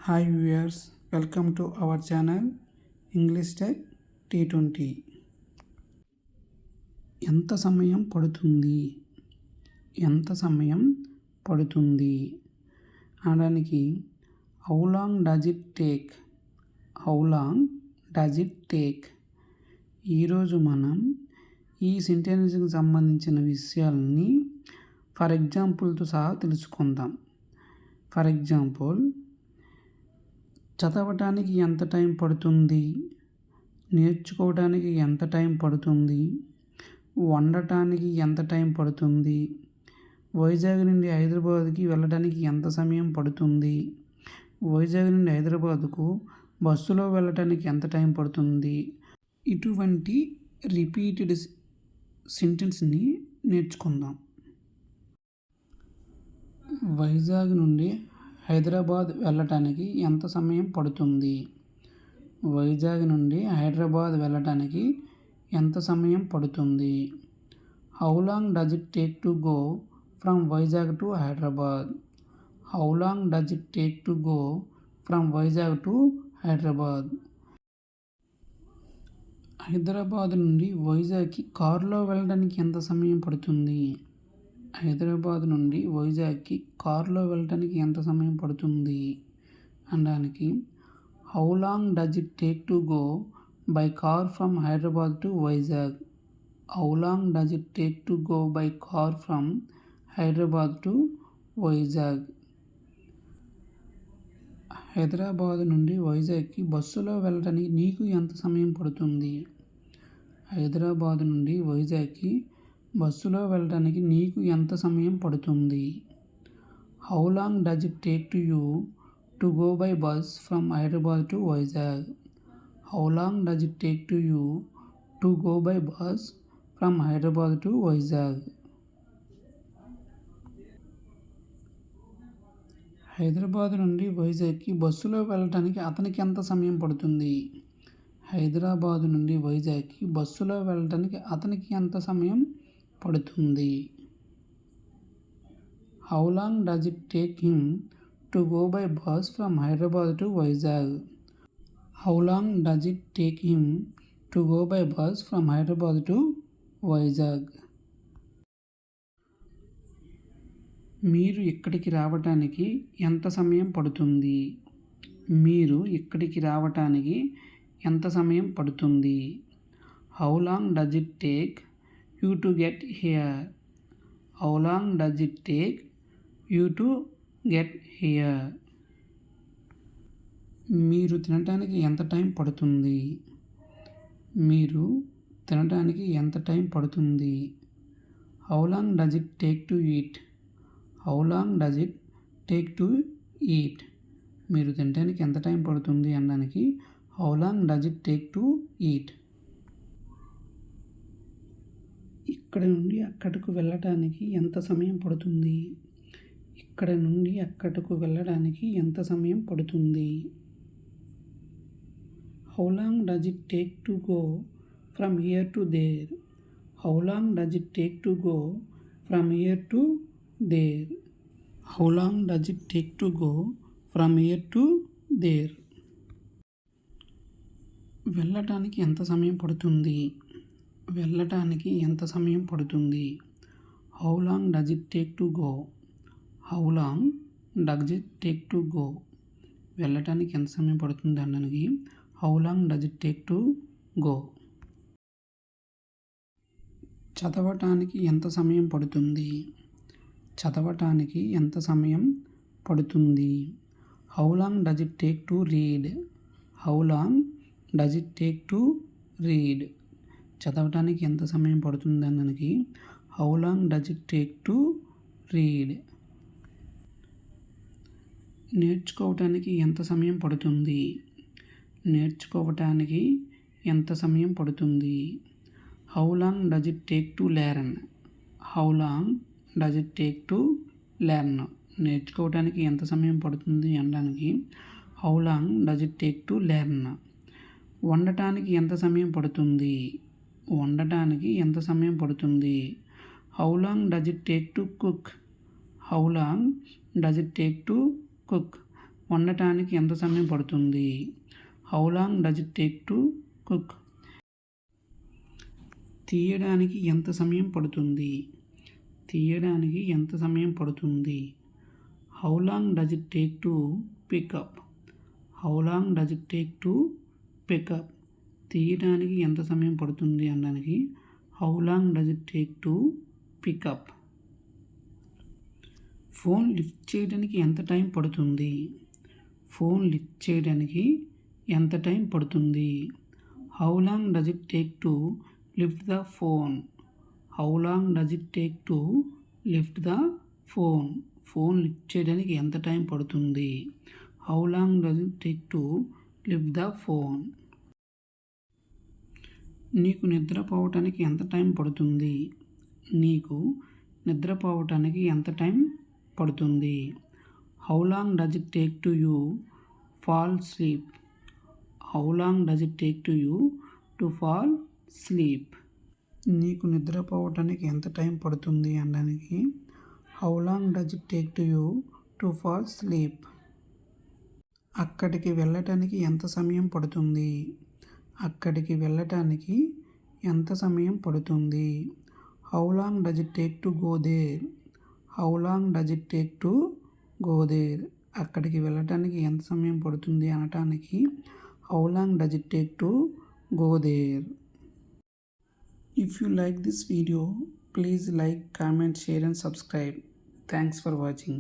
Hi viewers, welcome to our channel English tech T20. ఎంత సమయం పడుతుంది అనడానికి how long does it take. ఈరోజు మనం ఈ సెంటెన్స్కి సంబంధించిన విషయాలని ఫర్ ఎగ్జాంపుల్తో సహా తెలుసుకుందాం. ఫర్ ఎగ్జాంపుల్, చదవటానికి ఎంత టైం పడుతుంది, నేర్చుకోవడానికి ఎంత టైం పడుతుంది, వండటానికి ఎంత టైం పడుతుంది, వైజాగ్ నుండి హైదరాబాద్కి వెళ్ళడానికి ఎంత సమయం పడుతుంది, వైజాగ్ నుండి హైదరాబాద్కు బస్సులో వెళ్ళటానికి ఎంత టైం పడుతుంది. ఇటువంటి రిపీటెడ్ సెంటెన్స్ని నేర్చుకుందాం. వైజాగ్ నుండి హైదరాబాద్ వెళ్ళటానికి ఎంత సమయం పడుతుంది. వైజాగ్ నుండి హైదరాబాద్ వెళ్ళటానికి ఎంత సమయం పడుతుంది. How long does it take to go from Vizag to Hyderabad. How long does it take to go from Vizag to Hyderabad. Hyderabad నుండి వైజాగ్కి కారులో వెళ్ళడానికి ఎంత సమయం పడుతుంది. హైదరాబాద్ నుండి వైజాగ్కి కారులో వెళ్ళటానికి ఎంత సమయం పడుతుంది అనడానికి how long does it take to go by car from Hyderabad to Vizag. How long does it take to go by car from Hyderabad to Vizag. Hyderabad నుండి వైజాగ్కి బస్సులో వెళ్ళడానికి నీకు ఎంత సమయం పడుతుంది. హైదరాబాద్ నుండి వైజాగ్కి బస్సులో వెళ్ళడానికి నీకు ఎంత సమయం పడుతుంది. How long does it take to you to go by bus from Hyderabad to Vizag. How long does it take to you to go by bus from Hyderabad to Vizag. Hyderabad నుండి వైజాగ్కి బస్సులో వెళ్ళటానికి అతనికి ఎంత సమయం పడుతుంది. హైదరాబాద్ నుండి వైజాగ్కి బస్సులో వెళ్ళటానికి అతనికి ఎంత సమయం పడుతుంది. How long does it take him to go by bus from Hyderabad to Vizag. How long does it take him to go by bus from Hyderabad to Vizag. మీరు ఇక్కడికి రావటానికి ఎంత సమయం పడుతుంది. మీరు ఇక్కడికి రావటానికి ఎంత సమయం పడుతుంది. How long does it take you to get here. How long does it take you to get here. మీరు తినటానికి ఎంత టైం పడుతుంది. మీరు తినటానికి ఎంత టైం పడుతుంది. How long does it take to eat. How long does it take to eat. మీరు తినటానికి ఎంత టైం పడుతుంది అనడానికి how long does it take to eat. ఇక్కడ నుండి అక్కడకు వెళ్ళడానికి ఎంత సమయం పడుతుంది. ఇక్కడ నుండి అక్కడకు వెళ్ళడానికి ఎంత సమయం పడుతుంది. How long does it take to go from here to their. How long does it take to go from here to their. How long does it take to go from here to their. వెళ్ళటానికి ఎంత సమయం పడుతుంది. వెళ్ళటానికి ఎంత సమయం పడుతుంది. How long does it take to go. How long does it take to go. వెళ్ళటానికి ఎంత సమయం పడుతుంది అనడానికి how long does it take to go. చదవటానికి ఎంత సమయం పడుతుంది. చదవటానికి ఎంత సమయం పడుతుంది. How long does it take to read. How long does it take to read. చదవటానికి ఎంత సమయం పడుతుంది అనడానికి how long does it take to read. నేర్చుకోవటానికి ఎంత సమయం పడుతుంది. నేర్చుకోవటానికి ఎంత సమయం పడుతుంది. How long does it take to learn. How long does it take to learn. నేర్చుకోవటానికి ఎంత సమయం పడుతుంది అనడానికి how long does it take to learn. వండటానికి ఎంత సమయం పడుతుంది. వండటానికి ఎంత సమయం పడుతుంది. How long does it take to cook. How long does it take to cook. వండటానికి ఎంత సమయం పడుతుంది? How long does it take to cook? తీయడానికి ఎంత సమయం పడుతుంది? తీయడానికి ఎంత సమయం పడుతుంది? How long does it take to pick up? How long does it take to pick up? తీయడానికి ఎంత సమయం పడుతుంది అనడానికి how long does it take to pick up? Phone lift చేయడానికి ఎంత టైం పడుతుంది? ఫోన్ లిఫ్ట్ చేయడానికి ఎంత టైం పడుతుంది? How long does it take to lift the phone? How long does it take to lift the phone? Phone lift చేయడానికి ఎంత time పడుతుంది? How long does it take to lift the phone? నీకు నిద్రపోవటానికి ఎంత time పడుతుంది? నీకు నిద్రపోవటానికి ఎంత time పడుతుంది? How long does it take to you fall sleep? How long does it take to you to fall sleep? నీకు నిద్రపోవటానికి ఎంత time పడుతుంది అనడానికి how long does it take to you to fall sleep? అక్కడికి వెళ్ళటానికి ఎంత సమయం పడుతుంది? అక్కడికి వెళ్ళటానికి ఎంత సమయం పడుతుంది? How long does it take to go there? How long does it take to go there? అక్కడికి వెళ్ళటానికి ఎంత సమయం పడుతుంది అనటానికి how long does it take to go there? If you like this video, please like, comment, share and subscribe. Thanks for watching.